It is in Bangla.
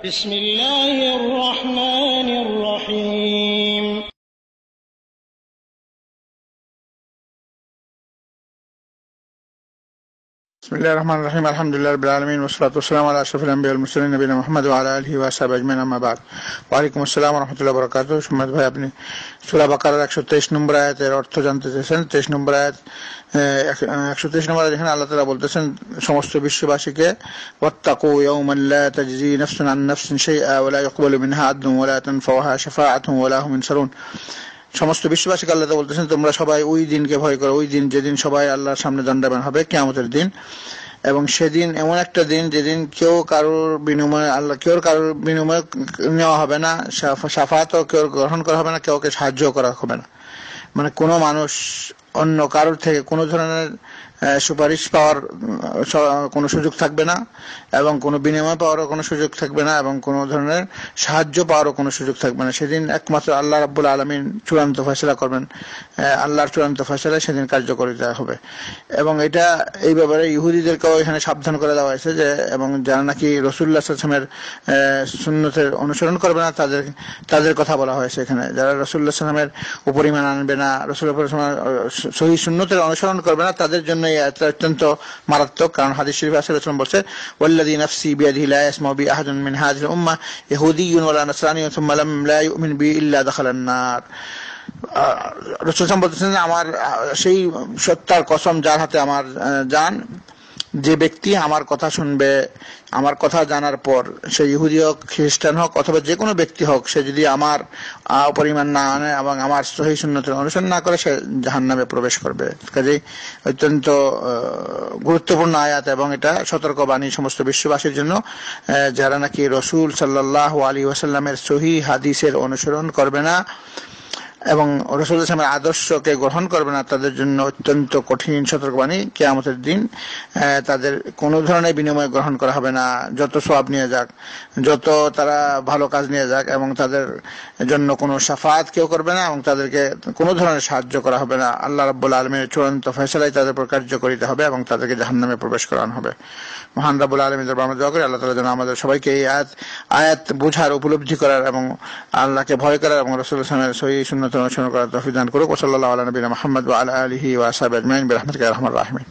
بسم الله الرحمن الرحيم بسم الله الرحمن الرحيم الحمد لله رب العالمين والصلاة والسلام على أشرف الأنبياء والمرسلين نبينا محمد وعلى آله وصحبه أجمعين أما بعد ওয়ালাইকুম আসসালাম ওয়া রাহমাতুল্লাহি ওয়া বারাকাতুহু। সুম্মাত ভাই, আপনি সূরা বাকারার 123 নম্বর আয়াতের অর্থ জানতে চেয়েছেন। 23 নম্বর আয়াত 123 নম্বর আয়াত যেখানে আল্লাহ তাআলা বলতেছেন সমস্ত বিশ্ববাসীকে ওয়াত্তাকু ইয়াওমান লা তাজজি নাফসুন আন নাফসিন শাইআ ওয়া লা ইউকবালু মিনহা আদলুন ওয়া লা তানফাউহা শাফাআতুন ওয়া লা হুম ইনসারুন। সমস্ত বিশ্ববাসীকে আল্লাহ তাআলা বলতেছেন তোমরা সবাই ওই দিনকে ভয় করো, ওই দিন যেদিন সবাই আল্লাহর সামনে দণ্ডায়মান হবে, কিয়ামতের দিন। এবং সেদিন এমন একটা দিন যেদিন কেউ কারোর বিনিময়ে নেওয়া হবে না, শাফাআতও কেউ গ্রহণ করা হবে না, কাউকে সাহায্য করা হবে না। মানে কোনো মানুষ অন্য কারোর থেকে কোনো ধরনের সুপারিশ পাওয়ার কোনো সুযোগ থাকবে না, এবং কোনো বিনিময় পাওয়ারও কোনো সুযোগ থাকবে না, এবং কোনো ধরনের সাহায্য পাওয়ারও কোনো সুযোগ থাকবে না। সেদিন একমাত্র আল্লাহ রাব্বুল আলামিন চূড়ান্ত ফয়সালা করবেন। আল্লাহর চূড়ান্ত ফয়সালা সেদিন কার্যকরিতা হবে। এবং এটা এই ব্যাপারে ইহুদিদেরকেও এখানে সাবধান করে দেওয়া হয়েছে যে, এবং যারা নাকি রাসূলুল্লাহ সাল্লাল্লাহু আলাইহি ওয়াসাল্লামের সুন্নতের অনুসরণ করবে না তাদের কথা বলা হয়েছে এখানে। যারা রাসূলুল্লাহ সাল্লাল্লাহু আলাইহি ওয়াসাল্লামের উপর ঈমান আনবে না, রাসূলের সহিহ সুন্নতের অনুসরণ করবে না, তাদের জন্য এটা অত্যন্ত মারাত্মক। কারণ হাদিস শরীফে আছে, রাসূল বলছে ওয়াল্লাযী নাফসি বিয়াদিহি লা ইয়াসমাউ বি আহাদুন মিন হাযিহিল উম্মাহ ইহুদিয়্যুন ওয়ালা নাসরানিয়্যুন সুম্মা লা ইউমিন বি ইল্লা দাখালান নার। রাসূল বলতেছেন আমার সেই সত্তার কসম যার হাতে আমার জান, যে ব্যক্তি আমার কথা শুনবে, আমার কথা জানার পর সে ইহুদি হোক, খ্রিস্টান হোক, অথবা যে কোনো ব্যক্তি হোক, সে যদি আমার পরিমাণ না আনে এবং আমার সহিহ সুন্নতের অনুসরণ না করে, সে জাহান্নামে প্রবেশ করবে। কাজেই অত্যন্ত গুরুত্বপূর্ণ আয়াত, এবং এটা সতর্কবাণী সমস্ত বিশ্ববাসীর জন্য যারা নাকি রাসূল সাল্লাল্লাহু আলাইহি ওয়াসাল্লামের সহিহ হাদিসের অনুসরণ করবে না এবং রাসূলুল্লাহ সাল্লাল্লাহু আলাইহি ওয়াসাল্লামের আদর্শকে গ্রহণ করবে না, তাদের জন্য অত্যন্ত কঠিন সতর্কবাণী। কিয়ামতের দিন তাদের কোনো ধরনের বিনিময় গ্রহণ করা হবে না, যত সওয়াব নিয়ে যাক, যত তারা ভালো কাজ নিয়ে যাক, এবং তাদের জন্য কোনো শাফাআত কেউ করবে না, এবং তাদেরকে কোনো ধরনের সাহায্য করা হবে না। আল্লাহ রাব্বুল আলামিনের চূড়ান্ত ফয়সালাই তাদের উপর কার্যকরিত হবে এবং তাদেরকে জাহান্নামে প্রবেশ করানো হবে। মহান রাব্বুল আলামিনের দরবারে আমরা দোয়া করি আল্লাহ তাআলা যেন আমাদের সবাইকে এই আয়াত বোঝার, উপলব্ধি করার এবং আল্লাহকে ভয় করার এবং রাসূলুল্লাহ সাল্লাল্লাহু আলাইহি ওয়াসাল্লামের সহিহ সুন্নাত অনুসরণ করার তৌফিক দান করুক। সাল্লাল্লাহু আলা নবিয়িনা মুহাম্মদ ওয়া আলা আলিহি ওয়া আসহাবিহি আজমাইন বিরহমাতিকা ইয়া আরহামার রাহিমিন।